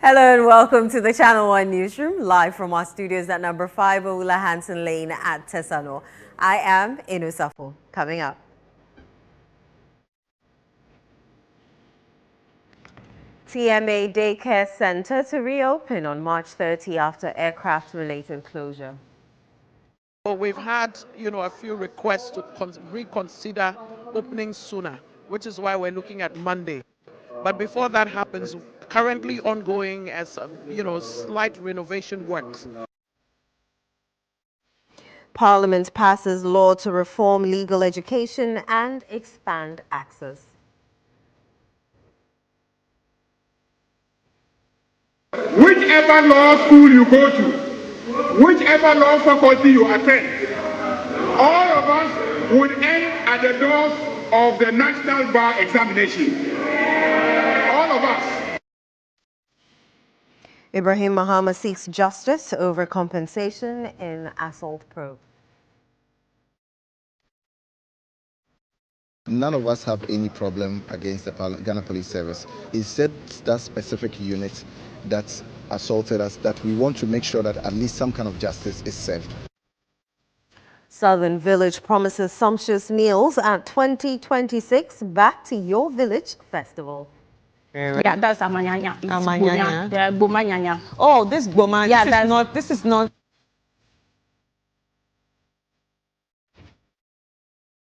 Hello and welcome to the Channel 1 Newsroom, live from our studios at number 5 Owula Hanson Lane at Tesano. I am Inusafo. Coming up. TMA Daycare Center to reopen on March 30 after aircraft-related closure. Well, we've had, a few requests to reconsider opening sooner, which is why we're looking at Monday. But before that happens, currently ongoing as, slight renovation works. Parliament passes law to reform legal education and expand access. Whichever law school you go to, whichever law faculty you attend, all of us would end at the doors of the National Bar examination. All of us. Ibrahim Mahama seeks justice over compensation in assault probe. None of us have any problem against the Ghana Police Service. It's said that specific unit that assaulted us that we want to make sure that at least some kind of justice is served. Southern Village promises sumptuous meals at 2026 Back to Your Village Festival. Yeah, that's amanyanya. Amanyanya. The bomanyanya. Oh, this boma. Yeah, this is not.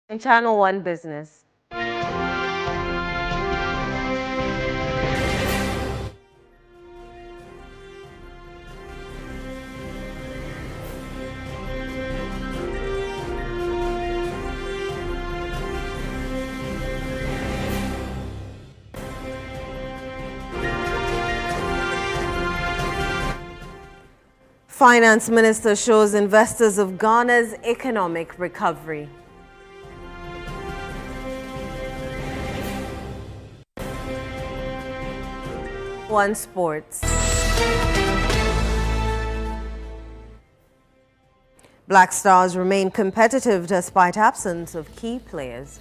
In Channel 1 Business. Finance Minister shows investors of Ghana's economic recovery. One Sports. Black Stars remain competitive despite absence of key players.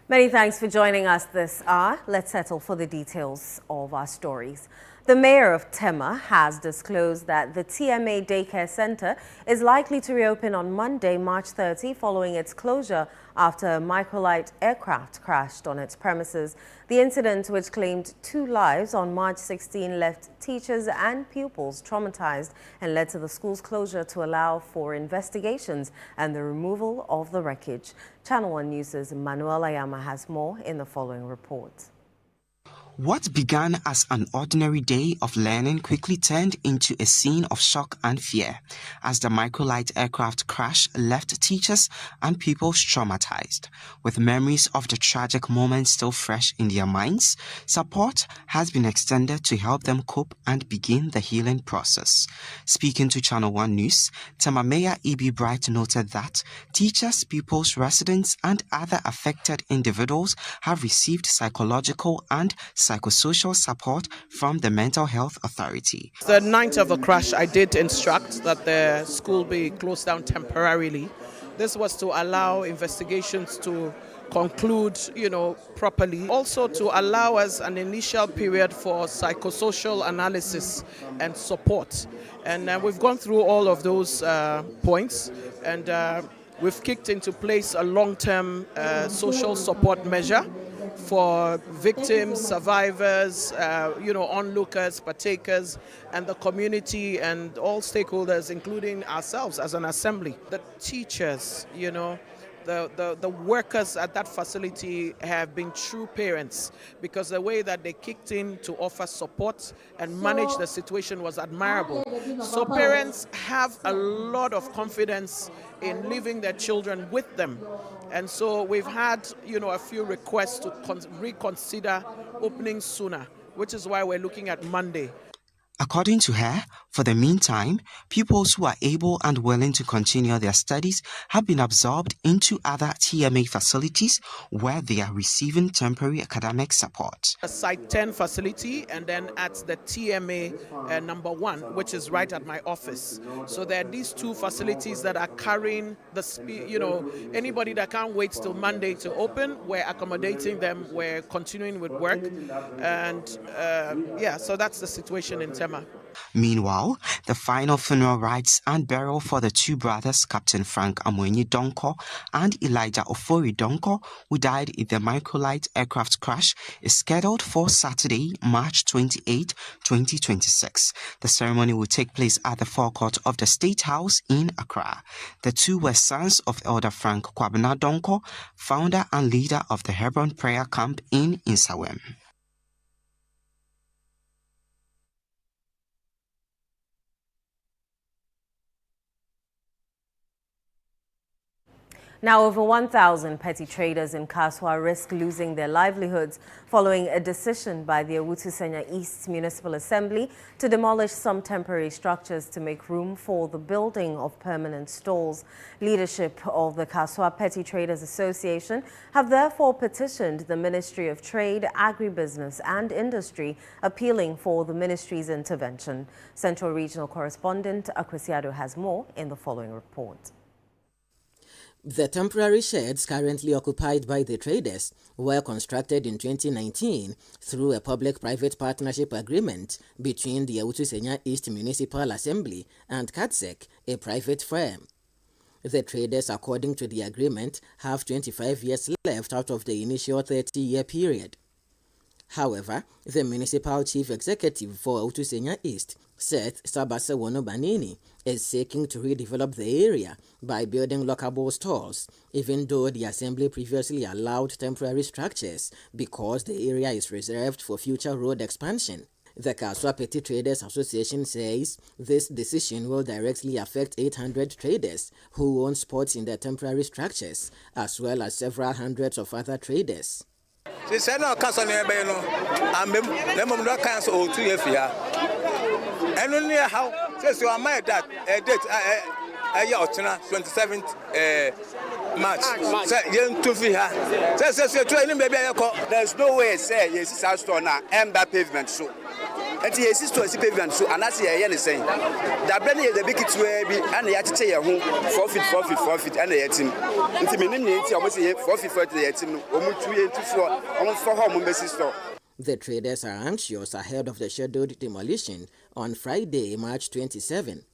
Many thanks for joining us this hour. Let's settle for the details of our stories. The mayor of Tema has disclosed that the TMA Daycare Center is likely to reopen on Monday, March 30, following its closure after a microlight aircraft crashed on its premises. The incident, which claimed 2 lives on March 16, left teachers and pupils traumatized and led to the school's closure to allow for investigations and the removal of the wreckage. Channel 1 News' Manuel Ayama has more in the following report. What began as an ordinary day of learning quickly turned into a scene of shock and fear as the microlight aircraft crash left teachers and pupils traumatized. With memories of the tragic moment still fresh in their minds, support has been extended to help them cope and begin the healing process. Speaking to Channel 1 News, Tema Mayor E.B. Bright noted that teachers, pupils, residents, and other affected individuals have received psychological and psychosocial support from the Mental Health Authority. The night of the crash, I did instruct that the school be closed down temporarily. This was to allow investigations to conclude, properly. Also to allow us an initial period for psychosocial analysis and support. And we've gone through all of those points, and we've kicked into place a long-term social support measure for victims, survivors, onlookers, partakers, and the community and all stakeholders, including ourselves as an assembly. The teachers, the workers at that facility have been true parents, because the way that they kicked in to offer support and manage the situation was admirable. So parents have a lot of confidence in leaving their children with them. And so we've had, a few requests to reconsider opening sooner, which is why we're looking at Monday. According to her, for the meantime, pupils who are able and willing to continue their studies have been absorbed into other TMA facilities where they are receiving temporary academic support. A Site 10 facility, and then at the TMA number 1, which is right at my office. So there are these two facilities that are carrying anybody that can't wait till Monday to open, we're accommodating them, we're continuing with work, and so that's the situation in Tema. Meanwhile, the final funeral rites and burial for the two brothers, Captain Frank Amoini Donko and Elijah Ofori Donko, who died in the microlight aircraft crash, is scheduled for Saturday, March 28, 2026. The ceremony will take place at the forecourt of the State House in Accra. The two were sons of Elder Frank Kwabena Donko, founder and leader of the Hebron Prayer Camp in Insawem. Now, over 1,000 petty traders in Kasoa risk losing their livelihoods following a decision by the Owutu-Senya East Municipal Assembly to demolish some temporary structures to make room for the building of permanent stalls. Leadership of the Kasoa Petty Traders Association have therefore petitioned the Ministry of Trade, Agribusiness and Industry, appealing for the ministry's intervention. Central Regional Correspondent Akwesiado has more in the following report. The temporary sheds currently occupied by the traders were constructed in 2019 through a public-private partnership agreement between the Owutu-Senya East Municipal Assembly and KATSEC, a private firm. The traders, according to the agreement, have 25 years left out of the initial 30-year period. However, the municipal chief executive for Owutu-Senya East, Seth Sabasewono Banini, is seeking to redevelop the area by building lockable stalls, even though the assembly previously allowed temporary structures because the area is reserved for future road expansion. The Kasoa Petty Traders Association says this decision will directly affect 800 traders who own spots in the temporary structures, as well as several hundreds of other traders. And only how says you are made that a date 27th March. There's no way say yes is store now ember pavement so. And yes is to see pavement so and that's here saying that brand the big it will be and they have to say home 4 feet and the team. It's minimum almost 4 feet for the team. Almost 2 years to 4 almost 4 home store. The traders are anxious ahead of the scheduled demolition on Friday, March 27.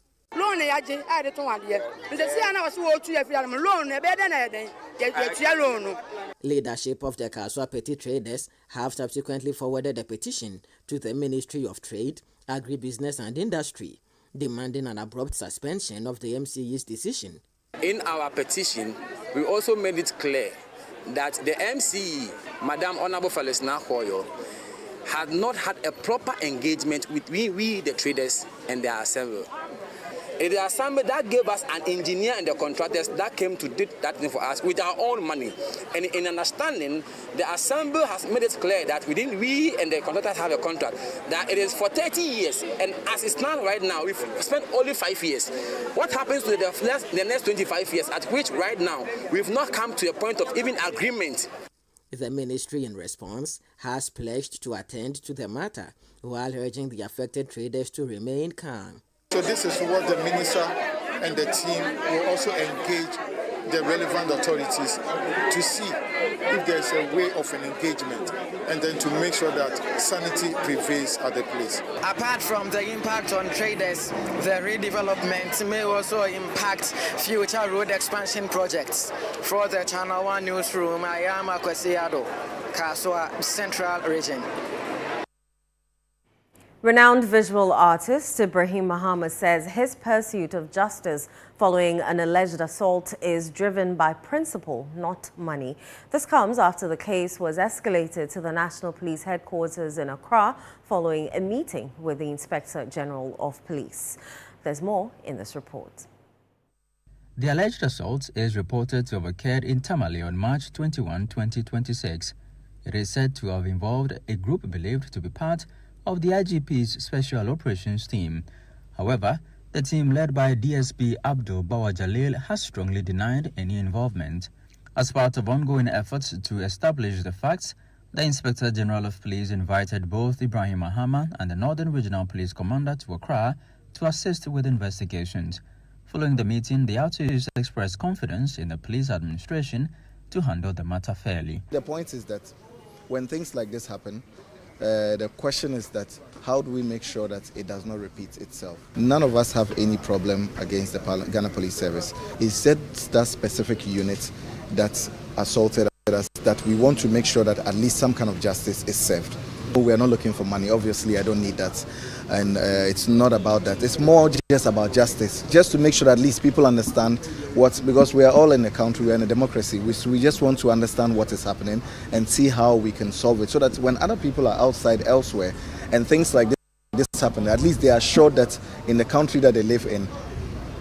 Leadership of the Kasoa Petty Traders have subsequently forwarded a petition to the Ministry of Trade, Agribusiness and Industry, demanding an abrupt suspension of the MCE's decision. In our petition, we also made it clear that the MCE, Madam Honorable Felesna Hoyo, had not had a proper engagement with we the traders and the assembly. It is the assembly that gave us an engineer and the contractors that came to do that thing for us with our own money. And in understanding, the assembly has made it clear that we and the contractors have a contract that it is for 30 years. And as it's now right now, we've spent only 5 years. What happens to the next 25 years, at which right now we've not come to a point of even agreement? The ministry, in response, has pledged to attend to the matter while urging the affected traders to remain calm. So this is what the minister and the team will also engage the relevant authorities to see if there's a way of an engagement and then to make sure that sanity prevails at the place. Apart from the impact on traders, the redevelopment may also impact future road expansion projects. For the Channel 1 Newsroom, I am Akwesiado, Kasoa, Central Region. Renowned visual artist Ibrahim Mahama says his pursuit of justice following an alleged assault is driven by principle, not money. This comes after the case was escalated to the National Police Headquarters in Accra following a meeting with the Inspector General of Police. There's more in this report. The alleged assault is reported to have occurred in Tamale on March 21, 2026. It is said to have involved a group believed to be part of the IGP's Special Operations Team. However, the team led by DSP Abdul Bawa Jalil has strongly denied any involvement. As part of ongoing efforts to establish the facts, the Inspector General of Police invited both Ibrahim Mahama and the Northern Regional Police Commander to Accra to assist with investigations. Following the meeting, the outsiders expressed confidence in the police administration to handle the matter fairly. The point is that when things like this happen, the question is that how do we make sure that it does not repeat itself? None of us have any problem against the Ghana Police Service. It's that specific unit that assaulted us that we want to make sure that at least some kind of justice is served. We are not looking for money. Obviously, I don't need that. And it's not about that. It's more just about justice, just to make sure that at least people understand because we are all in a country, we are in a democracy. We just want to understand what is happening and see how we can solve it so that when other people are outside elsewhere and things like this happen, at least they are sure that in the country that they live in,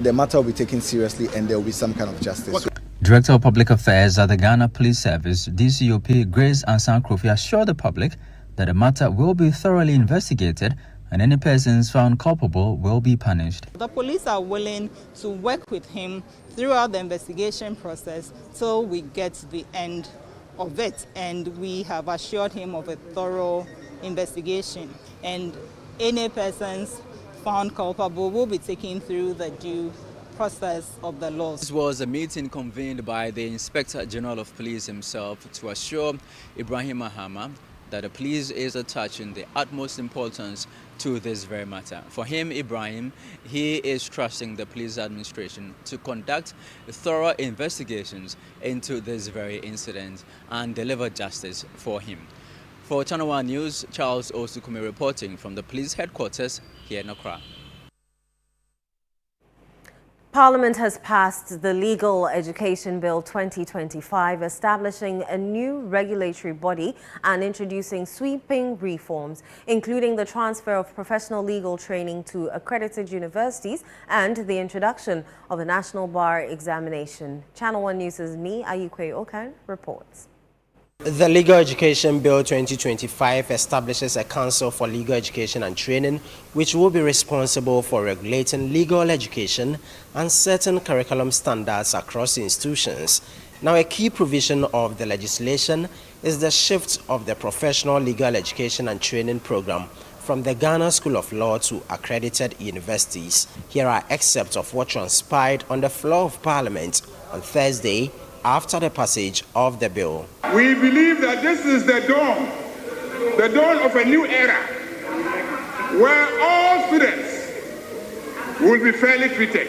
the matter will be taken seriously and there will be some kind of justice. Director of Public Affairs at the Ghana Police Service, DCOP Grace Ansan Krofi, assured the public that the matter will be thoroughly investigated and any persons found culpable will be punished. The police are willing to work with him throughout the investigation process till we get to the end of it, and we have assured him of a thorough investigation, and any persons found culpable will be taken through the due process of the law. This was a meeting convened by the Inspector General of Police himself to assure Ibrahim Mahama that the police is attaching the utmost importance to this very matter. For him, Ibrahim, he is trusting the police administration to conduct thorough investigations into this very incident and deliver justice for him. For Channel 1 News, Charles Osukumi reporting from the police headquarters here in Accra. Parliament has passed the Legal Education Bill 2025, establishing a new regulatory body and introducing sweeping reforms, including the transfer of professional legal training to accredited universities and the introduction of the National Bar Examination. Channel 1 News' me, Ayukwe Okan, reports. The Legal Education Bill 2025 establishes a Council for Legal Education and Training, which will be responsible for regulating legal education and certain curriculum standards across institutions. Now, a key provision of the legislation is the shift of the Professional Legal Education and Training Program from the Ghana School of Law to accredited universities. Here are excerpts of what transpired on the floor of Parliament on Thursday after the passage of the bill. We believe that this is the dawn of a new era, where all students will be fairly treated.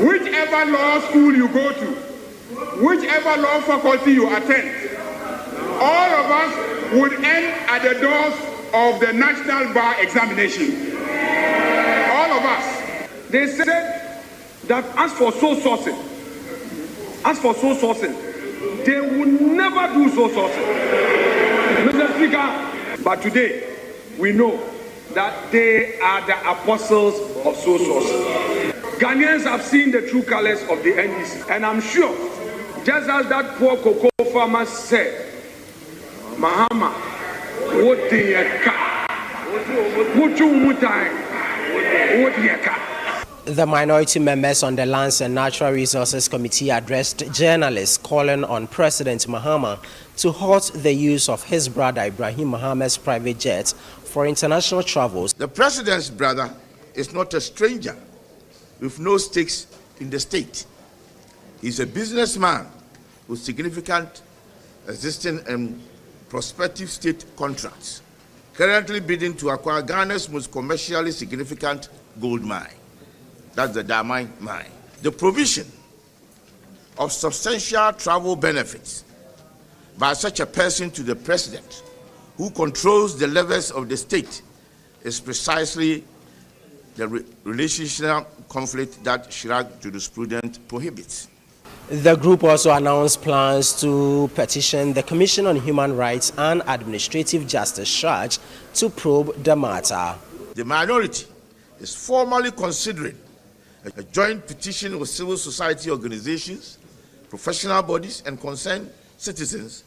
Whichever law school you go to, whichever law faculty you attend, all of us would end at the doors of the National Bar Examination. All of us. They said that as for soul sourcing, they will never do soul sourcing. Mr. Speaker, but today we know that they are the apostles of soul sourcing. Ghanaians have seen the true colors of the NDC, and I'm sure, just as that poor cocoa farmer said, Mahama, what do you The minority members on the Lands and Natural Resources Committee addressed journalists calling on President Mahama to halt the use of his brother Ibrahim Mahama's private jet for international travels. The president's brother is not a stranger with no stakes in the state. He's a businessman with significant existing and prospective state contracts, currently bidding to acquire Ghana's most commercially significant gold mine. That's the Damai mine. The provision of substantial travel benefits by such a person to the president, who controls the levers of the state, is precisely the relational conflict that Chirac jurisprudence prohibits. The group also announced plans to petition the Commission on Human Rights and Administrative Justice charge to probe the matter. The minority is formally considering a joint petition with civil society organizations, professional bodies, and concerned citizens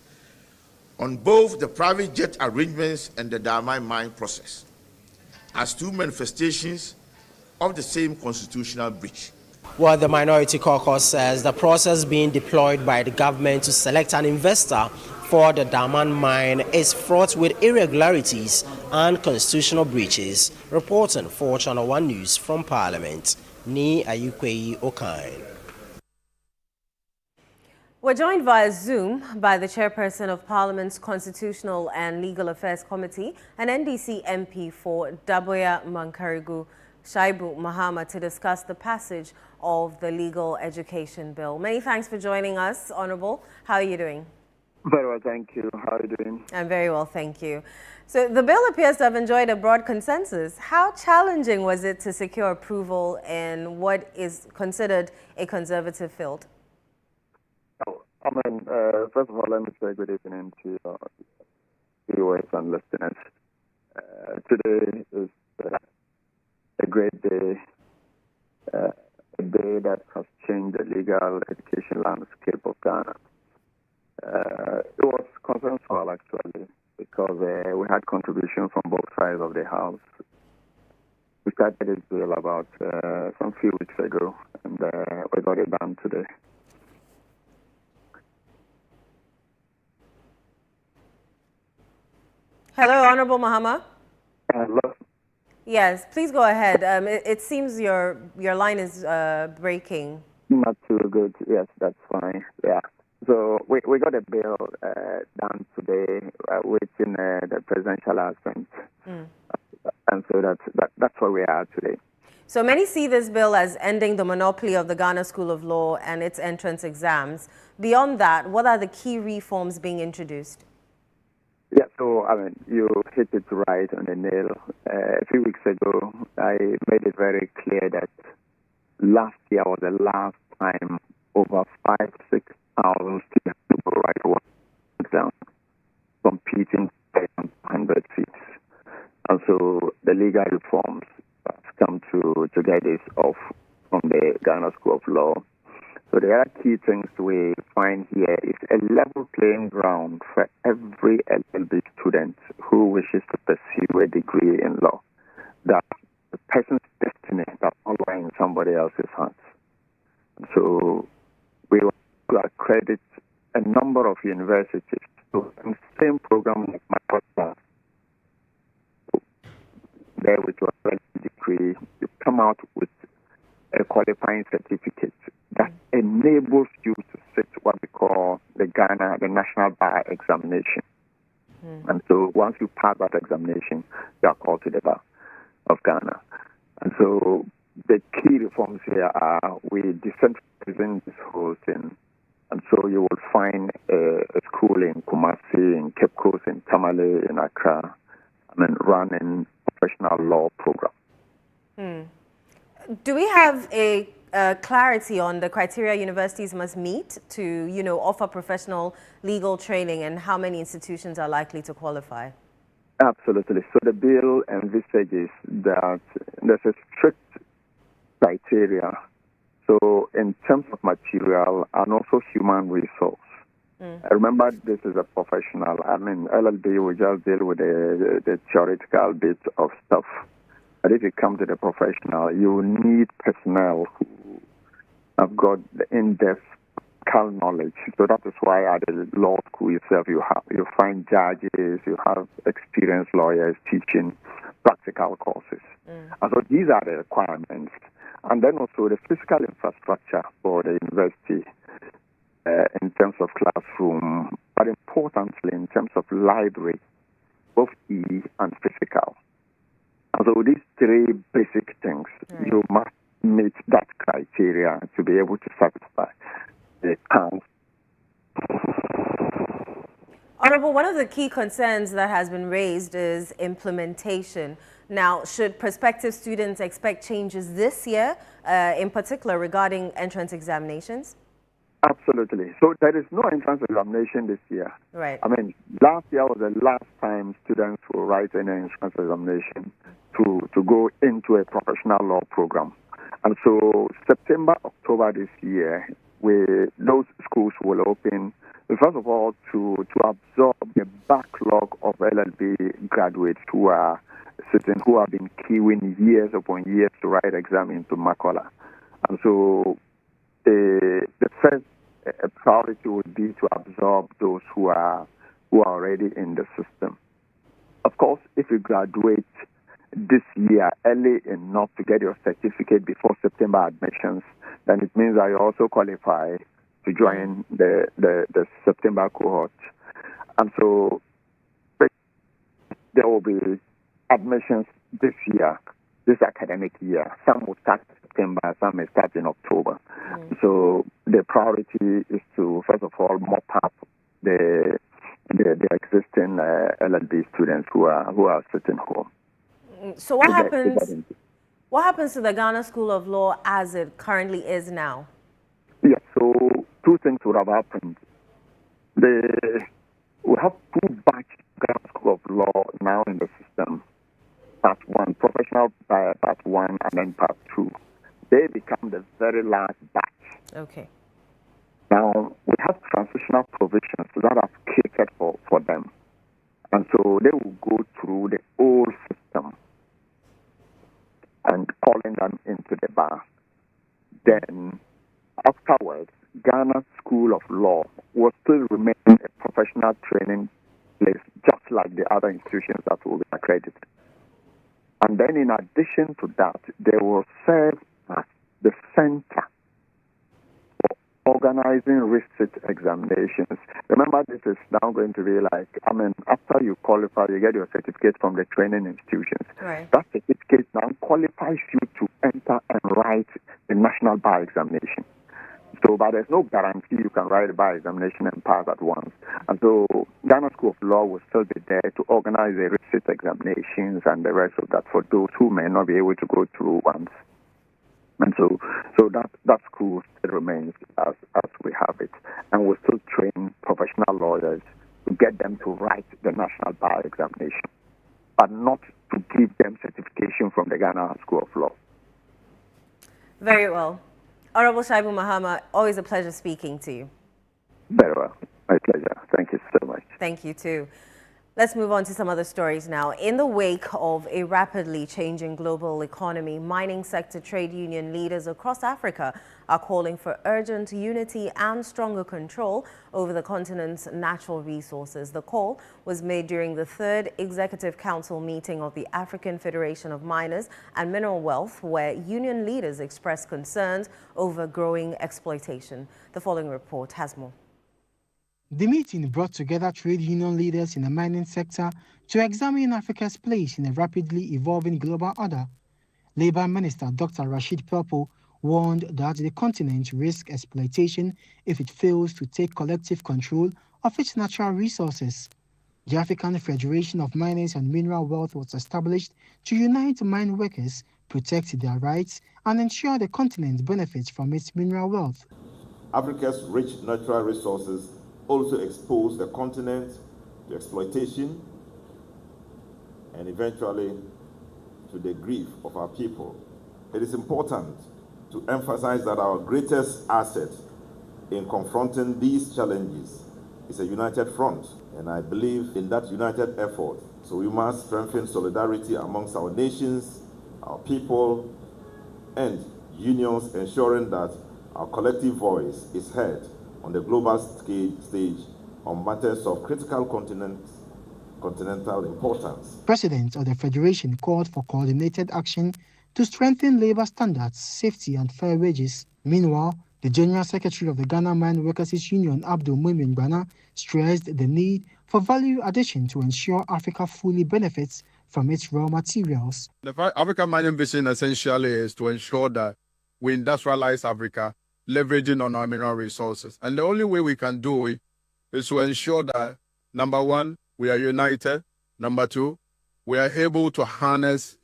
on both the private jet arrangements and the diamond mine process as two manifestations of the same constitutional breach. Well, the Minority Caucus says the process being deployed by the government to select an investor for the diamond mine is fraught with irregularities and constitutional breaches. Reporting for Channel 1 News from Parliament, Ni Ayukweyi Okain. We're joined via Zoom by the chairperson of Parliament's Constitutional and Legal Affairs Committee, an NDC MP for Daboya Mankarigu, Ibrahim Mahama, to discuss the passage of the Legal Education Bill. Many thanks for joining us, Honourable. How are you doing? Very well, thank you. How are you doing? I'm very well, thank you. So the bill appears to have enjoyed a broad consensus. How challenging was it to secure approval in what is considered a conservative field? First of all, let me say good evening to viewers and listeners. Today is a great day, a day that has changed the legal education landscape of Ghana. It was consensual, actually, because we had contribution from both sides of the House. We started this bill about some few weeks ago, and we got it done today. Hello, Honourable Mahama. Hello. Yes, please go ahead. It seems your line is breaking. Not too good. Yes, that's fine. Yeah. So we got a bill done today, waiting the presidential assent, and so that's where we are today. So many see this bill as ending the monopoly of the Ghana School of Law and its entrance exams. Beyond that, what are the key reforms being introduced? Yeah, so you hit it right on the nail. A few weeks ago, I made it very clear that last year was the last time over 5,000-6,000 students will write one exam, competing for 100 seats. And so the legal reforms have come to get this off from the Ghana School of Law. So the other key things we find here is a level playing ground for every LLB student who wishes to pursue a degree in law, that the person's destiny does not lie in somebody else's hands. So we want to accredit a number of universities to the same program like my podcast. There with your degree, you come out with a qualifying certificate that enables you to sit what we call the National Bar Examination. And so once you pass that examination, you are called to the Bar of Ghana. And so the key reforms here are we decentralizing this whole thing. And so you will find a school in Kumasi, in Cape Coast, in Tamale, in Accra, running professional law program. Do we have a clarity on the criteria universities must meet to, offer professional legal training, and how many institutions are likely to qualify? Absolutely. So the bill envisages that there's a strict criteria. So in terms of material and also human resource. Remember, this is a professional. LLB will just deal with the theoretical bit of stuff. But if you come to the professional, you need personnel who have got the in-depth knowledge. So that is why at the law school itself, you find judges, you have experienced lawyers teaching practical courses. And so these are the requirements. And then also the physical infrastructure for the university in terms of classroom, but importantly in terms of library, both E and physical. And so these three basic things, you must meet that criteria to be able to satisfy the council. Honourable, one of the key concerns that has been raised is implementation. Now, should prospective students expect changes this year, in particular regarding entrance examinations? Absolutely. So there is no entrance examination this year. Right. Last year was the last time students will write any entrance examination to go into a professional law program. And so September, October this year, those schools will open First of all, to absorb the backlog of LLB graduates who have been queuing years upon years to write exam into Makola. And so the first priority would be to absorb those who are already in the system. Of course, if you graduate this year early enough to get your certificate before September admissions, then it means that you also qualify to join the September cohort. And so there will be admissions this year, this academic year. Some will start in September, some may start in October. So the priority is to, first of all, mop up the existing LLB students who are sitting home. So what happens? What happens to the Ghana School of Law as it currently is now? Yeah, so two things would have happened. We have two batch Ghana School of Law now in the system. Part 1, professional part 1, and then part 2. They become the very last batch. Okay. Now, we have transitional provisions that are catered for them. And so they will go through the old system and calling them into the bar. Then, afterwards, Ghana School of Law will still remain a professional training place, just like the other institutions that will be accredited. And then, in addition to that, they will serve as the center for organizing receipt examinations. Remember, this is now going to be like, after you qualify, you get your certificate from the training institutions. Right. That certificate now qualifies you to enter and write the national bar examination. So, but there's no guarantee you can write the bar examination and pass at once. And so, Ghana School of Law will still be there to organize the receipt examinations and the rest of that for those who may not be able to go through once. And so that school still remains as we have it. And we'll still train professional lawyers to get them to write the national bar examination, but not to give them certification from the Ghana School of Law. Very well. Honorable Ibrahim Mahama, always a pleasure speaking to you. Very well. My pleasure. Thank you so much. Thank you, too. Let's move on to some other stories now. In the wake of a rapidly changing global economy, mining sector trade union leaders across Africa are calling for urgent unity and stronger control over the continent's natural resources. The call was made during the 3rd Executive Council meeting of the African Federation of Miners and Mineral Wealth, where union leaders expressed concerns over growing exploitation. The following report has more. The meeting brought together trade union leaders in the mining sector to examine Africa's place in a rapidly evolving global order. Labour Minister Dr. Rashid Purpo warned that the continent risks exploitation if it fails to take collective control of its natural resources. The African Federation of Miners and Mineral Wealth was established to unite mine workers, protect their rights, and ensure the continent benefits from its mineral wealth. Africa's rich natural resources also expose the continent to exploitation and eventually to the grief of our people. It is important to emphasize that our greatest asset in confronting these challenges is a united front, and I believe in that united effort. So we must strengthen solidarity amongst our nations, our people, and unions, ensuring that our collective voice is heard on the global stage on matters of critical continental importance. President of the Federation called for coordinated action to strengthen labor standards, safety, and fair wages. Meanwhile, the General Secretary of the Ghana Mine Workers' Union, Abdul Mumin Bana, stressed the need for value addition to ensure Africa fully benefits from its raw materials. The African mining vision essentially is to ensure that we industrialize Africa, leveraging on our mineral resources. And the only way we can do it is to ensure that, number one, we are united. Number two, we are able to harness,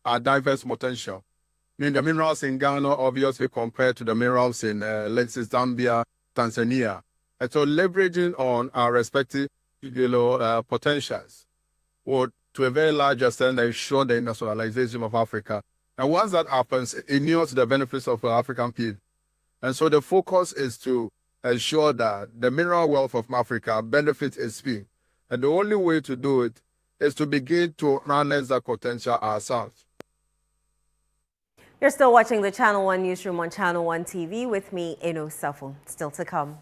our diverse potential. I mean, the minerals in Ghana, obviously, compared to the minerals in, let's say, Zambia, Tanzania. And so leveraging on our respective, potentials would, to a very large extent, ensure the industrialization of Africa. And once that happens, it inures the benefits of African people. And so the focus is to ensure that the mineral wealth of Africa benefits its people. And the only way to do it is to begin to harness that potential ourselves. You're still watching the Channel 1 Newsroom on Channel 1 TV with me, Eno Safo. Still to come.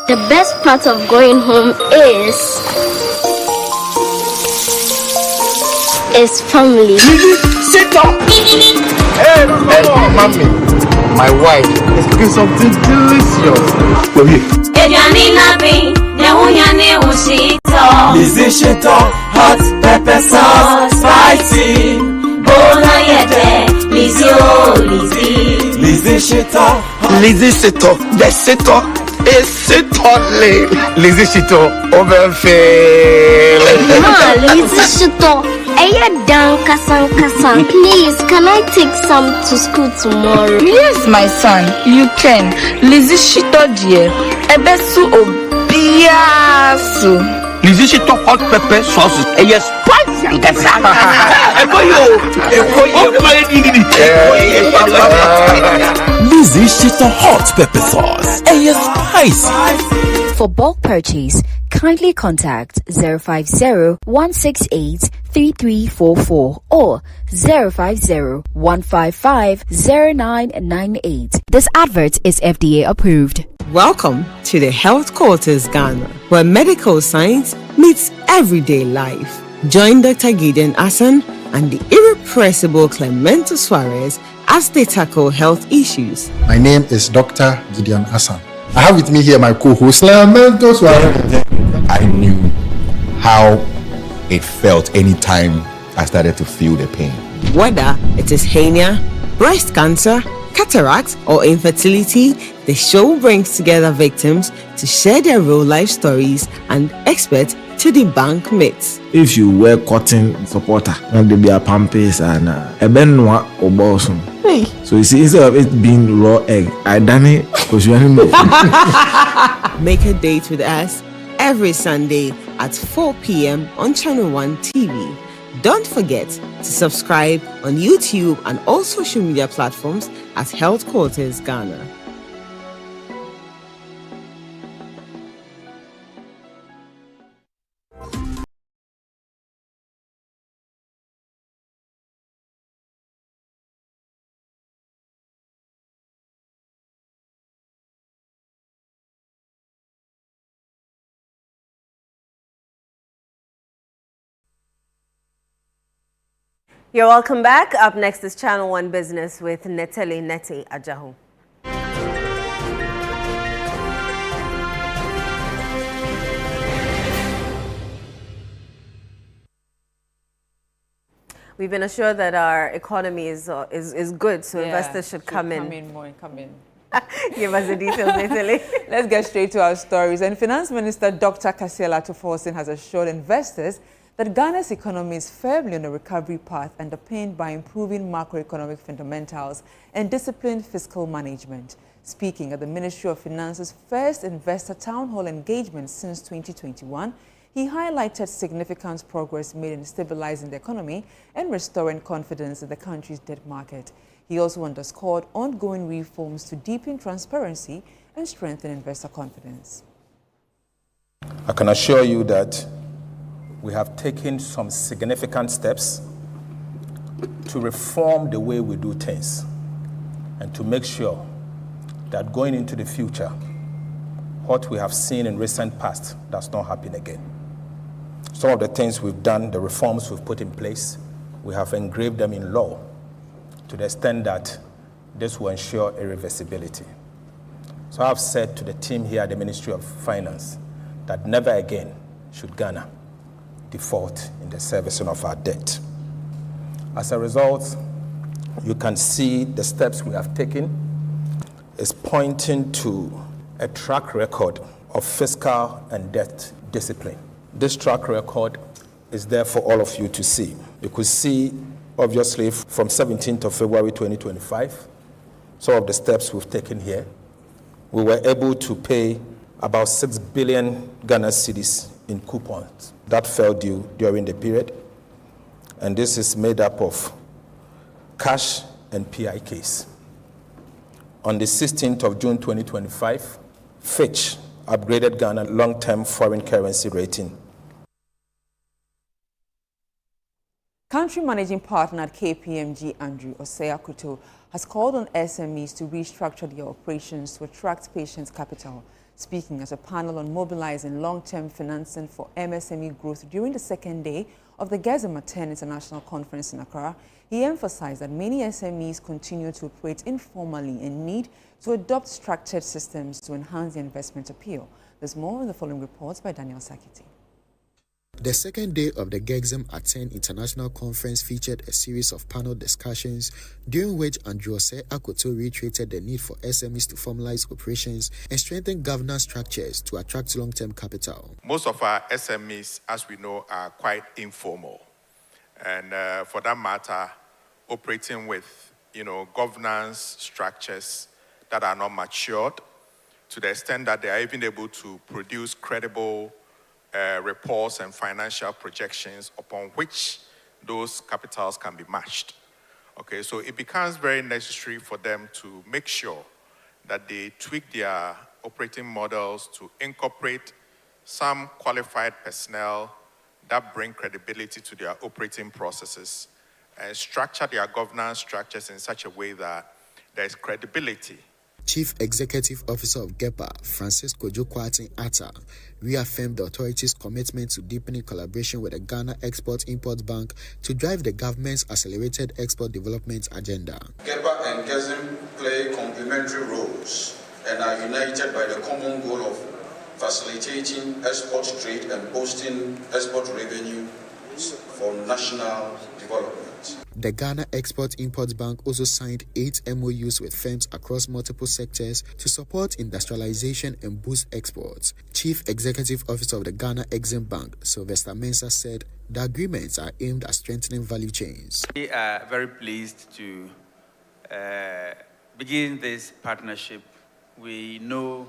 The best part of going home is family. Sit up! Hey, mommy, my wife is cooking something delicious. Go here. Hot pepper sauce, spicy. Bona yete, Lizzie Shito. The Shito is Shito. Lizzie Shito, overfill. Lizzie Shito, please, can I take some to school tomorrow? Yes, my son, you can. Lizzie Shito, dear. Ebesu obiasu. Lizzie Shito hot pepper sauce. Yes, spicy and Lizzie Shito hot pepper sauce. Spicy. For bulk purchase, kindly contact 050-168-3344 or 050-155-0998. This advert is FDA approved. Welcome to the Health Quarters Ghana, where medical science meets everyday life. Join Dr. Gideon Assan and the irrepressible Clemento Suarez as they tackle health issues. My name is Dr. Gideon Assan. I have with me here my co-host, Clemento Suarez. I knew how it felt anytime I started to feel the pain. Whether it is hernia, breast cancer, cataracts, or infertility, the show brings together victims to share their real life stories and experts to debunk myths. If you wear cotton supporter, and they be a pampers and a benwa or bosom. So you see, instead of it being raw egg, I done it because you don't know. Make a date with us every Sunday at 4 p.m. on Channel 1 TV. Don't forget to subscribe on YouTube and all social media platforms at Health Quarters Ghana. You're welcome back. Up next is Channel 1 Business with Netele Neti Ajahu. We've been assured that our economy is good, so investors should come in. Come in. Give us the details, Netele. Let's get straight to our stories. And Finance Minister Dr. Kasoa has assured investors that Ghana's economy is firmly on a recovery path underpinned by improving macroeconomic fundamentals and disciplined fiscal management. Speaking at the Ministry of Finance's first investor town hall engagement since 2021, he highlighted significant progress made in stabilizing the economy and restoring confidence in the country's debt market. He also underscored ongoing reforms to deepen transparency and strengthen investor confidence. I can assure you that we have taken some significant steps to reform the way we do things and to make sure that going into the future, what we have seen in recent past does not happen again. Some of the things we've done, the reforms we've put in place, we have engraved them in law to the extent that this will ensure irreversibility. So I've said to the team here at the Ministry of Finance that never again should Ghana default in the servicing of our debt. As a result, you can see the steps we have taken is pointing to a track record of fiscal and debt discipline. This track record is there for all of you to see. You could see, obviously, from 17th of February 2025, some of the steps we've taken here. We were able to pay about 6 billion Ghana cedis in coupons that fell due during the period. And this is made up of cash and PIKs. On the 16th of June 2025, Fitch upgraded Ghana long-term foreign currency rating. Country Managing Partner at KPMG, Andrew Osei-Akoto, has called on SMEs to restructure their operations to attract patient capital. Speaking at a panel on mobilizing long-term financing for MSME growth during the second day of the Gezema 10 International Conference in Accra, he emphasized that many SMEs continue to operate informally and need to adopt structured systems to enhance the investment appeal. There's more in the following reports by Daniel Sakiti. The second day of the Gezema 10 International Conference featured a series of panel discussions during which Andrew Osei-Akoto reiterated the need for SMEs to formalize operations and strengthen governance structures to attract long-term capital. Most of our SMEs, as we know, are quite informal. And for that matter, operating with, governance structures that are not matured to the extent that they are even able to produce credible reports and financial projections upon which those capitals can be matched. Okay, so it becomes very necessary for them to make sure that they tweak their operating models to incorporate some qualified personnel that bring credibility to their operating processes and structure their governance structures in such a way that there is credibility. Chief Executive Officer of GEPA, Francisco Jokwatin Atta, reaffirmed the authority's commitment to deepening collaboration with the Ghana Export-Import Bank to drive the government's accelerated export development agenda. GEPA and GESM play complementary roles and are united by the common goal of facilitating export trade and boosting export revenue for national development. The Ghana Export-Import Bank also signed 8 MOUs with firms across multiple sectors to support industrialization and boost exports. Chief Executive Officer of the Ghana Exim Bank, Sylvester Mensah, said the agreements are aimed at strengthening value chains. We are very pleased to begin this partnership. We know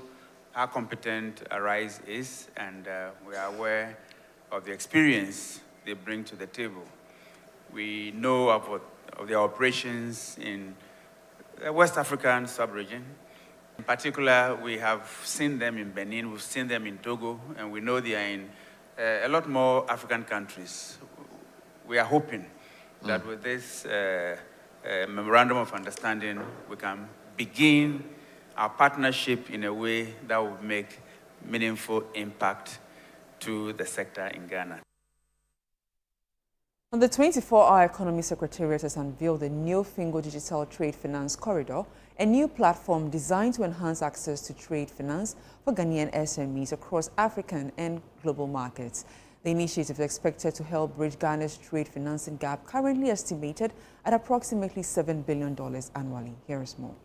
how competent RISE is, and we are aware of the experience they bring to the table. We know of their operations in the West African sub-region. In particular, we have seen them in Benin, we've seen them in Togo, and we know they are in a lot more African countries. We are hoping that with this memorandum of understanding, we can begin our partnership in a way that will make meaningful impact to the sector in Ghana. And the 24-hour Economy Secretariat has unveiled the New Fingo Digital Trade Finance Corridor, a new platform designed to enhance access to trade finance for Ghanaian SMEs across African and global markets. The initiative is expected to help bridge Ghana's trade financing gap, currently estimated at approximately $7 billion annually. Here is more.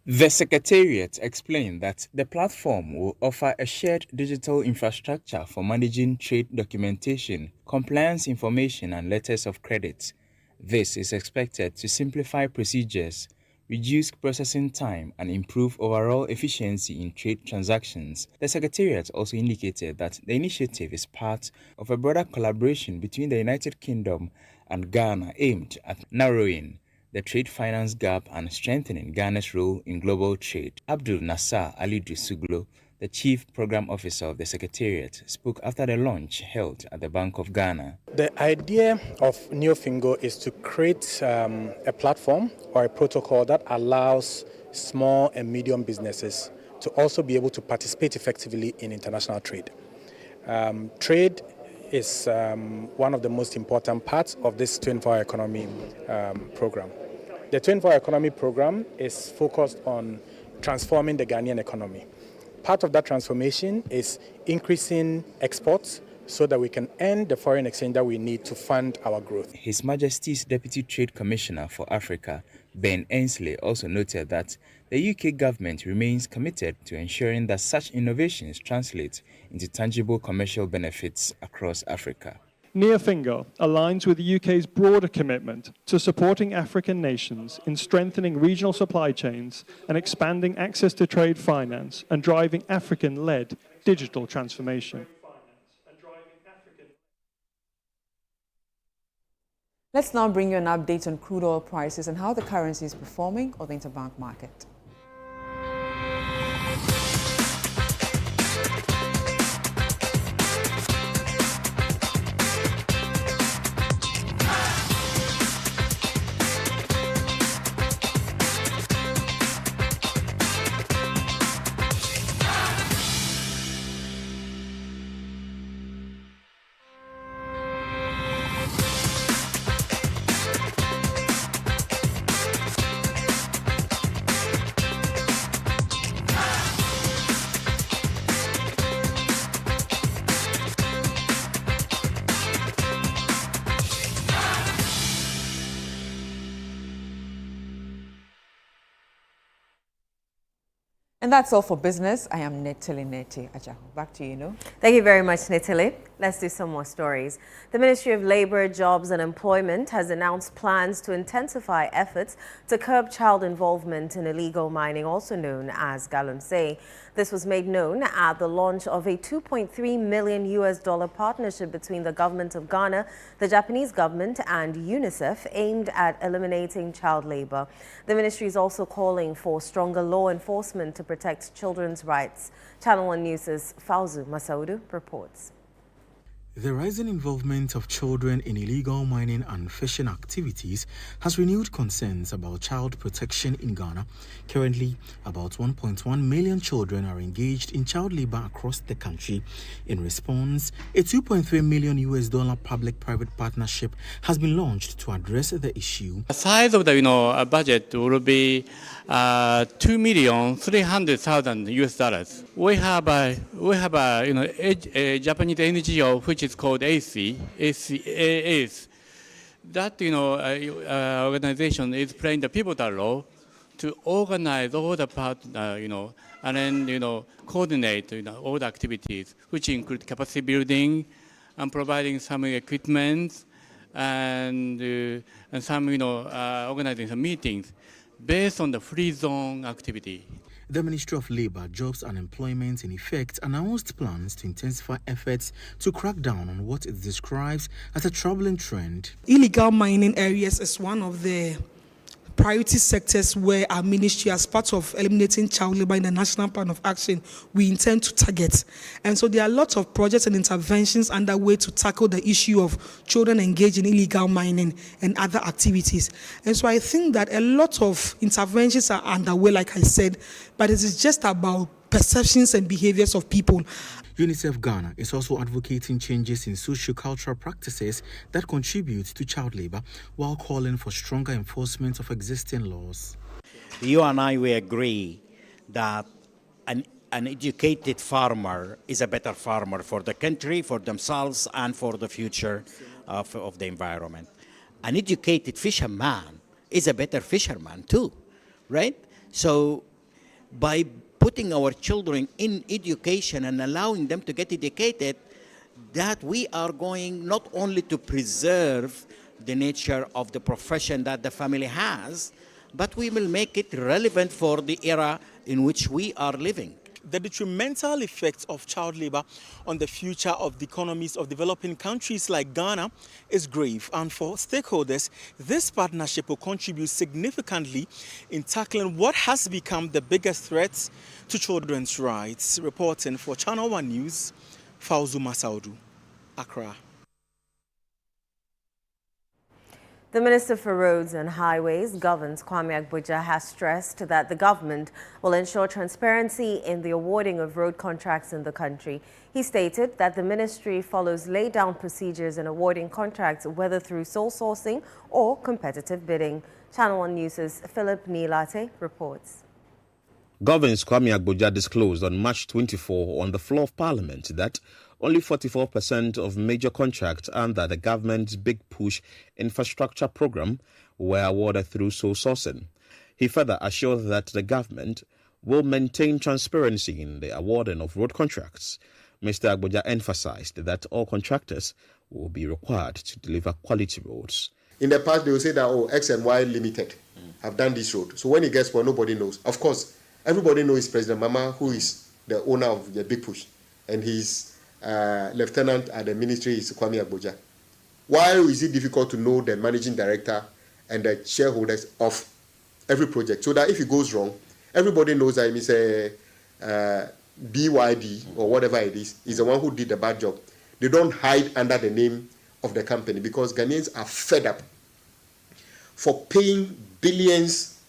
The Secretariat explained that the platform will offer a shared digital infrastructure for managing trade documentation, compliance information, and letters of credit. This is expected to simplify procedures, reduce processing time, and improve overall efficiency in trade transactions. The Secretariat also indicated that the initiative is part of a broader collaboration between the United Kingdom and Ghana aimed at narrowing the trade finance gap and strengthening Ghana's role in global trade. Abdul Nassar Ali Dusuglo, the Chief Program Officer of the Secretariat, spoke after the launch held at the Bank of Ghana. The idea of New Fingo is to create a platform or a protocol that allows small and medium businesses to also be able to participate effectively in international trade. Trade is one of the most important parts of this 24-hour economy program. The 24-hour economy program is focused on transforming the Ghanaian economy. Part of that transformation is increasing exports so that we can earn the foreign exchange that we need to fund our growth. His Majesty's Deputy Trade Commissioner for Africa, Ben Ainsley, also noted that the the UK government remains committed to ensuring that such innovations translate into tangible commercial benefits across Africa. Neofingo aligns with the UK's broader commitment to supporting African nations in strengthening regional supply chains and expanding access to trade finance and driving African-led digital transformation. Let's now bring you an update on crude oil prices and how the currency is performing on the interbank market. And that's all for business. I am Netili Neti Ajahu. Back to you, No. Thank you very much, Netili. Let's do some more stories. The Ministry of Labour, Jobs and Employment has announced plans to intensify efforts to curb child involvement in illegal mining, also known as galamsey. This was made known at the launch of a $2.3 million partnership between the government of Ghana, the Japanese government and UNICEF aimed at eliminating child labour. The ministry is also calling for stronger law enforcement to protect children's rights. Channel One News' Fauzu Masaudu reports. The rising involvement of children in illegal mining and fishing activities has renewed concerns about child protection in Ghana. Currently, about 1.1 million children are engaged in child labor across the country. In response, a $2.3 million public-private partnership has been launched to address the issue. The size of the budget will be $2,300,000. We have a Japanese NGO which is called ACE. That organization is playing the pivotal role to organize all the part, and then coordinate all the activities, which include capacity building and providing some equipment and some organizing some meetings based on the free zone activity. The Ministry of Labour, Jobs and Employment, in effect, announced plans to intensify efforts to crack down on what it describes as a troubling trend. Illegal mining areas is one of the priority sectors where our ministry, as part of eliminating child labor in the national plan of action, we intend to target. And so there are lots of projects and interventions underway to tackle the issue of children engaged in illegal mining and other activities. And so I think that a lot of interventions are underway, like I said, but it is just about perceptions and behaviors of people. UNICEF Ghana is also advocating changes in socio-cultural practices that contribute to child labor, while calling for stronger enforcement of existing laws. You and I, we agree that an educated farmer is a better farmer for the country, for themselves, and for the future of the environment. An educated fisherman is a better fisherman too, right? So by putting our children in education and allowing them to get educated, that we are going not only to preserve the nature of the profession that the family has, but we will make it relevant for the era in which we are living. The detrimental effects of child labor on the future of the economies of developing countries like Ghana is grave, and for stakeholders, this partnership will contribute significantly in tackling what has become the biggest threat to children's rights. Reporting for Channel One News, Fauzu Masaudu, Accra. The Minister for Roads and Highways, Governor Kwame Agboja, has stressed that the government will ensure transparency in the awarding of road contracts in the country. He stated that the ministry follows laid-down procedures in awarding contracts, whether through sole sourcing or competitive bidding. Channel One News' Philip Nilate reports. Governor Kwame Agboja disclosed on March 24 on the floor of Parliament that only 44% of major contracts under the government's Big Push infrastructure program were awarded through sole sourcing. He further assured that the government will maintain transparency in the awarding of road contracts. Mr. Agboja emphasized that all contractors will be required to deliver quality roads. In the past, they will say that, oh, X and Y Limited have done this road. So when it gets spoiled, nobody knows. Of course, everybody knows President Mahama, who is the owner of the Big Push, and his lieutenant at the ministry is Kwame Agboja. Why is it difficult to know the managing director and the shareholders of every project? So that if it goes wrong, everybody knows that it's a BYD or whatever it is the one who did the bad job. They don't hide under the name of the company because Ghanaians are fed up for paying billions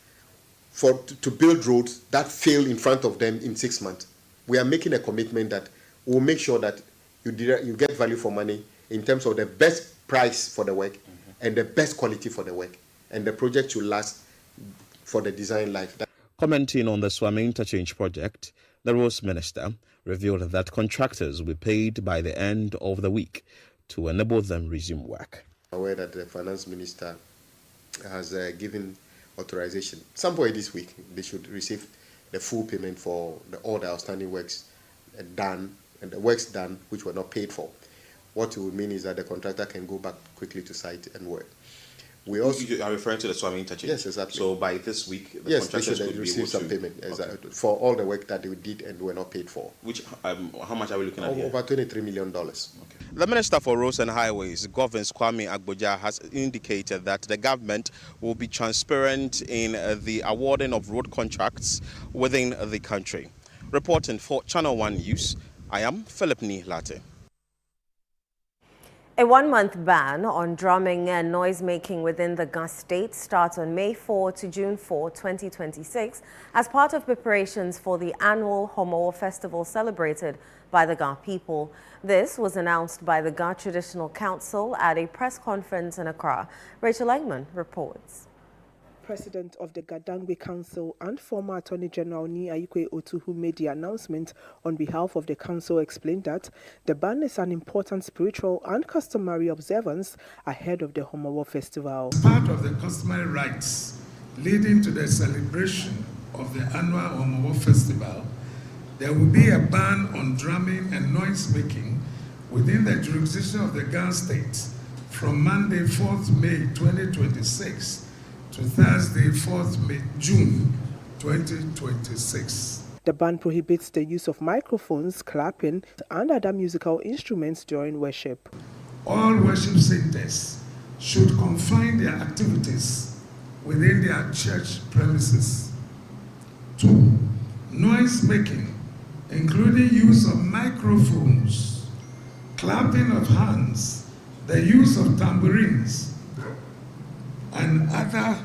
to build roads that fail in front of them in 6 months. We are making a commitment that we'll make sure that you get value for money in terms of the best price for the work and the best quality for the work, and the project should last for the design life. Commenting on the Swami Interchange project, the Roads Minister revealed that contractors will be paid by the end of the week to enable them resume work. I'm aware that the Finance Minister has given authorization. Some point this week, they should receive the full payment for all the outstanding works done, and the works done which were not paid for. What it would mean is that the contractor can go back quickly to site and work. We also You are referring to the Swami Interchange? Yes, exactly. So by this week, the yes, contractors they should could receive be able some to... payment exactly, for all the work that they did and were not paid for. Which, how much are we looking at here? Over $23 million. Okay. The Minister for Roads and Highways, Governor Kwame Agboja, has indicated that the government will be transparent in the awarding of road contracts within the country. Reporting for Channel 1 News, I am Philip Latte. A one-month ban on drumming and noise-making within the Ga state starts on May 4 to June 4, 2026, as part of preparations for the annual Homowo Festival celebrated by the Ga people. This was announced by the Ga Traditional Council at a press conference in Accra. Rachel Engman reports. President of the Gadangwe Council and former Attorney General Ni Ayikwe Otu, who made the announcement on behalf of the council, explained that the ban is an important spiritual and customary observance ahead of the Homowo Festival. Part of the customary rites leading to the celebration of the annual Homowo Festival, there will be a ban on drumming and noise making within the jurisdiction of the Ga State from Monday 4th May 2026 to Thursday, 4th June 2026. The ban prohibits the use of microphones, clapping, and other musical instruments during worship. All worship centers should confine their activities within their church premises. 2. Noise making, including use of microphones, clapping of hands, the use of tambourines, and other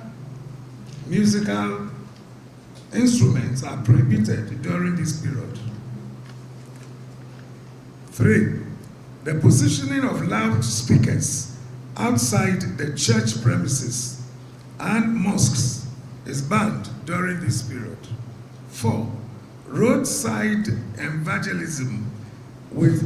musical instruments are prohibited during this period. 3. The positioning of loudspeakers outside the church premises and mosques is banned during this period. 4. Roadside evangelism with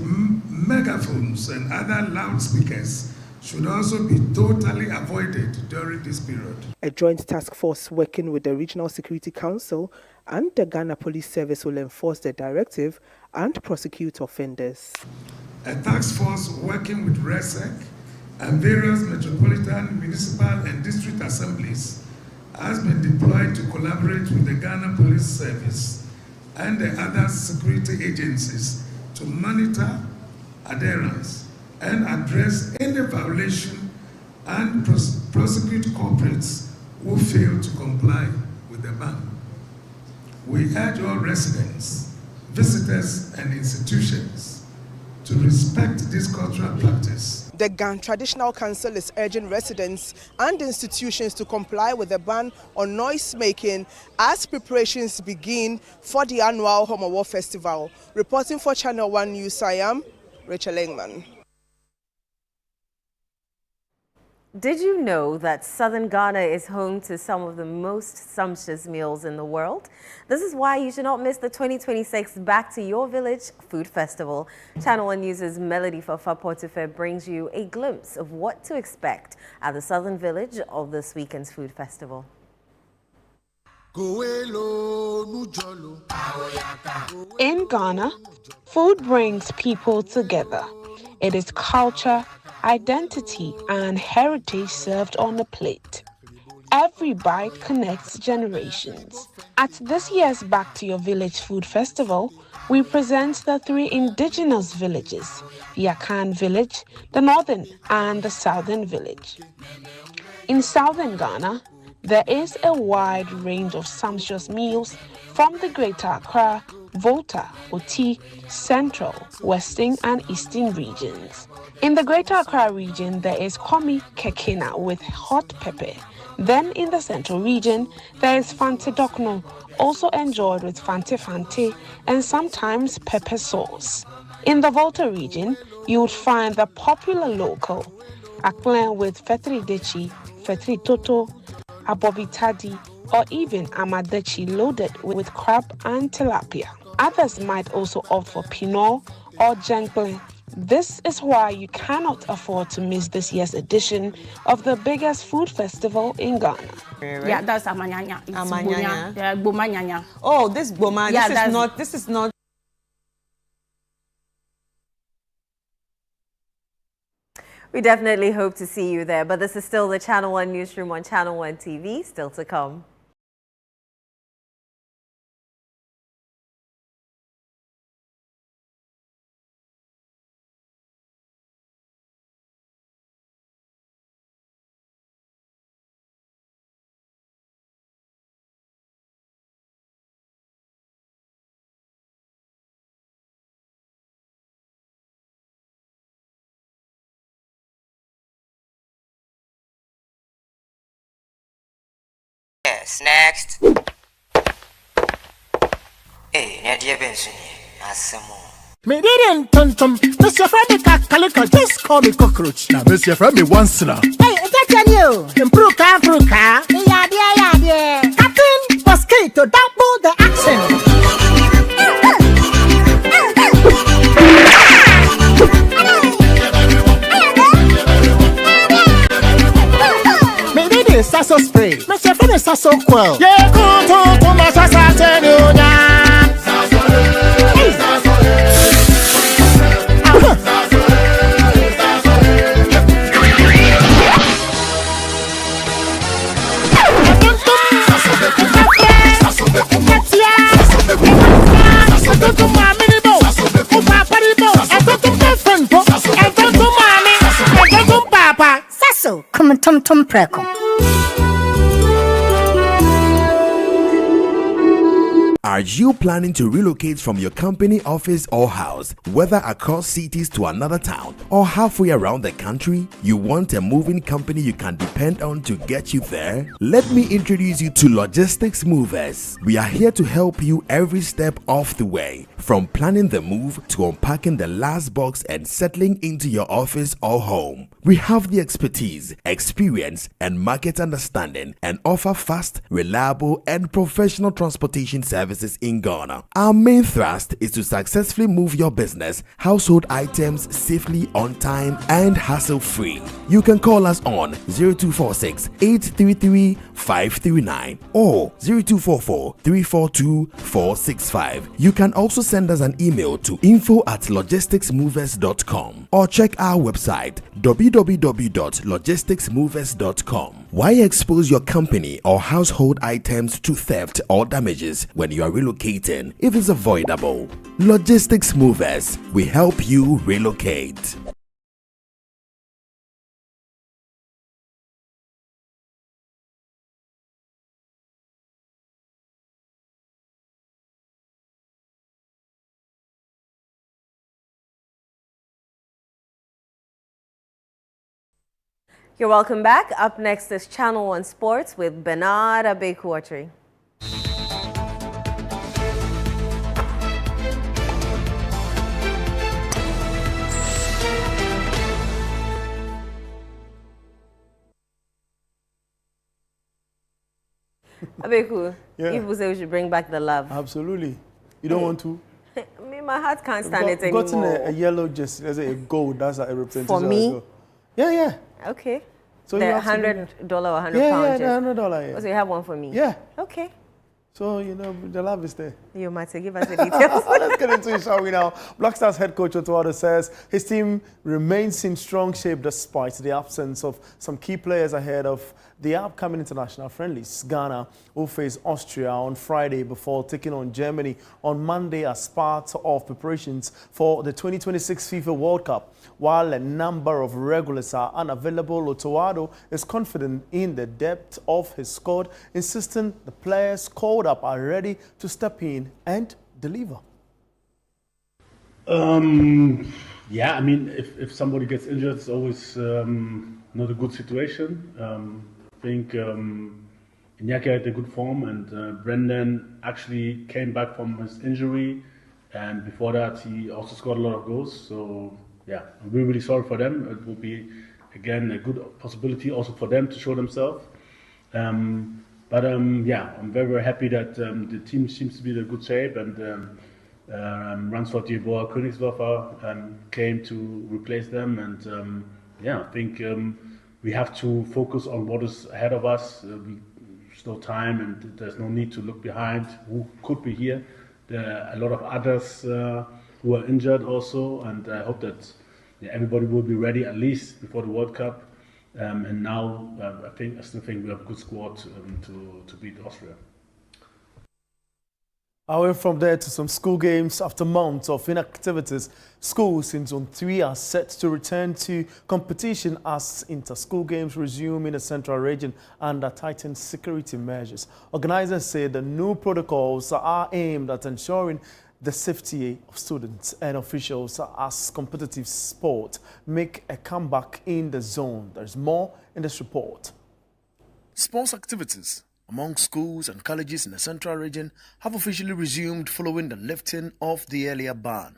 megaphones and other loudspeakers should also be totally avoided during this period. A joint task force working with the Regional Security Council and the Ghana Police Service will enforce the directive and prosecute offenders. A task force working with RESEC and various metropolitan, municipal and district assemblies has been deployed to collaborate with the Ghana Police Service and the other security agencies to monitor adherence and address any violation and prosecute culprits who fail to comply with the ban. We urge all residents, visitors, and institutions to respect this cultural practice. The Ghana Traditional Council is urging residents and institutions to comply with the ban on noise making as preparations begin for the annual Homowo Festival. Reporting for Channel 1 News, I am Rachel Engman. Did you know that southern Ghana is home to some of the most sumptuous meals in the world? This is why you should not miss the 2026 Back to Your Village Food Festival. Channel 1 News' Melody Fafa brings you a glimpse of what to expect at the southern village of this weekend's food festival. In Ghana, food brings people together. It is culture, identity, and heritage served on a plate. Every bite connects generations. At this year's Back to Your Village Food Festival, we present the 3 indigenous villages, the Akan village, the northern and the southern village. In southern Ghana, there is a wide range of sumptuous meals from the Greater Accra, Volta, Oti, Central, Western and Eastern regions. In the Greater Accra region, there is Komi Kekina with hot pepper. Then in the Central region, there is Fante Dokno, also enjoyed with Fante Fante and sometimes pepper sauce. In the Volta region, you would find the popular local, Aklen with Fetri Dechi, Fetri Toto, Abobitadi, or even Amadechi loaded with crab and tilapia. Others might also opt for Pinot or Jenkle. This is why you cannot afford to miss this year's edition of the biggest food festival in Ghana. Yeah, that's amanyanya. It's Amanyanya. Yeah, bomanyanya. Oh, this boma. Yeah, This is not. We definitely hope to see you there, but this is still the Channel 1 Newsroom on Channel 1 TV, still to come. Yes, next. Hey, Nadia Benson, Asamo. Me didn't tum. Mr. Friendly Calico, just call me cockroach. Now, Mr. Friendly once now. Hey, is that you? Improve car. Yeah, dear. Captain Mosquito, double the action. Me did this sasso spray. Mr. Friendly sasso quell. Yeah, come to my sasso. Sasso, come tum preko. Are you planning to relocate from your company office or house, whether across cities to another town or halfway around the country? You want a moving company you can depend on to get you there? Let me introduce you to Logistics Movers. We are here to help you every step of the way, from planning the move to unpacking the last box and settling into your office or home. We have the expertise, experience, and market understanding and offer fast, reliable, and professional transportation services in Ghana. Our main thrust is to successfully move your business, household items safely, on time, and hassle-free. You can call us on 0246 833 539 or 0244 342 465. You can also send us an email to info@logisticsmovers.com or check our website www.logisticsmovers.com. Why expose your company or household items to theft or damages when you are relocating if it's avoidable? Logistics Movers, we help you relocate. You're welcome back. Up next is Channel 1 Sports with Bernard Abekwatri. Abeku, people say we should bring back the love. Absolutely. You don't want to? I mean, my heart can't stand it anymore. Gotten a yellow jersey, let's say a gold, that's a representation. For me? Yeah. Okay. So the you $100 or £100 yeah, jersey. the $100, yeah. Oh, so you have one for me? Yeah. Okay. So, you know, the love is there. You might say, give us the details. Let's get into it, shall we now? Black Stars head coach Otuado says his team remains in strong shape despite the absence of some key players ahead of the upcoming international friendlies. Ghana will face Austria on Friday before taking on Germany on Monday as part of preparations for the 2026 FIFA World Cup. While a number of regulars are unavailable, Otuado is confident in the depth of his squad, insisting the players called up are ready to step in and deliver. Yeah, I mean, if somebody gets injured, it's always not a good situation. I think Iñaki had a good form, and Brendan actually came back from his injury, and before that he also scored a lot of goals. So yeah, I'm really sorry for them. It will be again a good possibility also for them to show themselves. Yeah, I'm very happy that the team seems to be in a good shape, and Ransford Yeboah Königsdorfer came to replace them, and yeah, I think we have to focus on what is ahead of us. There's no time, and there's no need to look behind who could be here. There are a lot of others who are injured also, and I hope that everybody will be ready at least before the World Cup. And now I still think we have a good squad to beat Austria. I went from there to some school games. After months of inactivities, schools in Zone 3 are set to return to competition as inter-school games resume in the central region under tightened security measures. Organizers say the new protocols are aimed at ensuring the safety of students and officials as competitive sport make a comeback in the zone. There's more in this report. Sports activities among schools and colleges in the central region have officially resumed following the lifting of the earlier ban.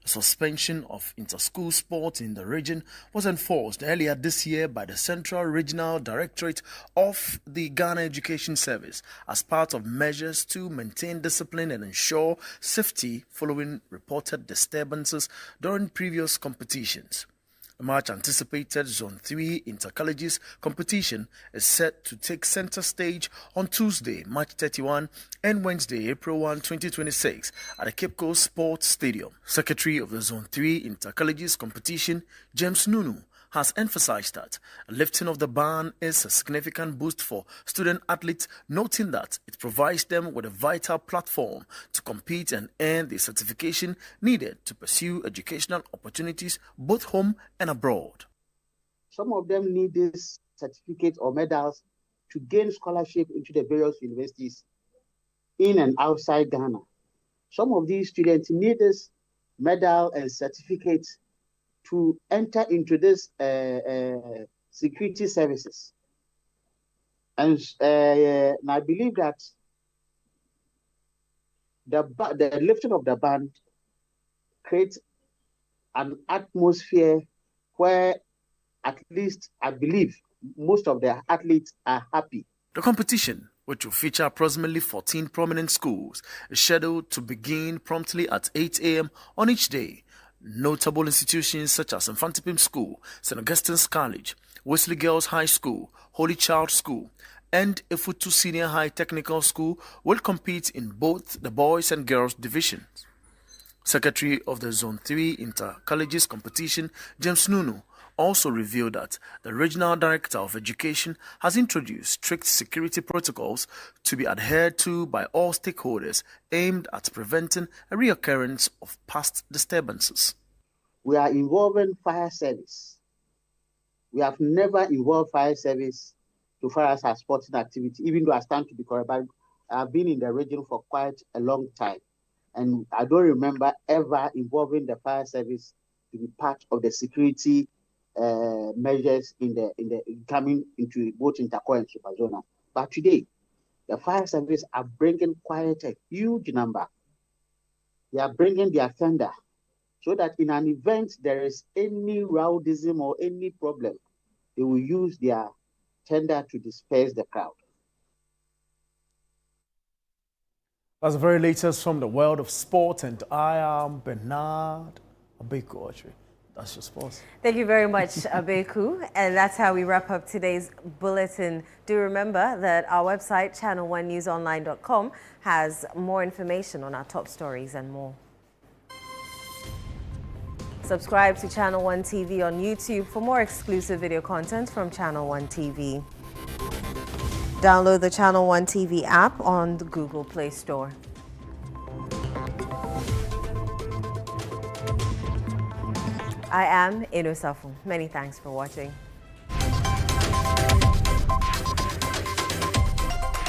The suspension of inter-school sport in the region was enforced earlier this year by the Central Regional Directorate of the Ghana Education Service as part of measures to maintain discipline and ensure safety following reported disturbances during previous competitions. The much anticipated Zone 3 Inter-Colleges competition is set to take center stage on Tuesday, March 31 and Wednesday, April 1, 2026 at the Cape Coast Sports Stadium. Secretary of the Zone 3 Inter-Colleges competition, James Nunu, has emphasized that a lifting of the ban is a significant boost for student athletes, noting that it provides them with a vital platform to compete and earn the certification needed to pursue educational opportunities both home and abroad. Some of them need this certificate or medals to gain scholarship into the various universities in and outside Ghana. Some of these students need this medal and certificates to enter into this security services. And I believe that the lifting of the ban creates an atmosphere where at least I believe most of the athletes are happy. The competition, which will feature approximately 14 prominent schools, is scheduled to begin promptly at 8 a.m. on each day. Notable institutions such as Infantipim School, St. Augustine's College, Wesley Girls High School, Holy Child School, and Efutu Senior High Technical School will compete in both the boys and girls divisions. Secretary of the Zone 3 Inter-Colleges competition, James Nunu, also revealed that the Regional Director of Education has introduced strict security protocols to be adhered to by all stakeholders aimed at preventing a reoccurrence of past disturbances. We are involving fire service. We have never involved fire service to far as our sporting activity, even though I stand to be correct, but I've been in the region for quite a long time. And I don't remember ever involving the fire service to be part of the security measures in the coming into both Interco and Superzona. But today, the fire service are bringing quite a huge number. They are bringing their tender so that in an event there is any rowdyism or any problem, they will use their tender to disperse the crowd. That's the very latest from the world of sport, and I am Bernard Abekoche. That's your sports. Thank you very much, Abeku. And that's how we wrap up today's bulletin. Do remember that our website, channel1newsonline.com, has more information on our top stories and more. Subscribe to Channel 1 TV on YouTube for more exclusive video content from Channel 1 TV. Download the Channel 1 TV app on the Google Play Store. I am Inu Safu. Many thanks for watching.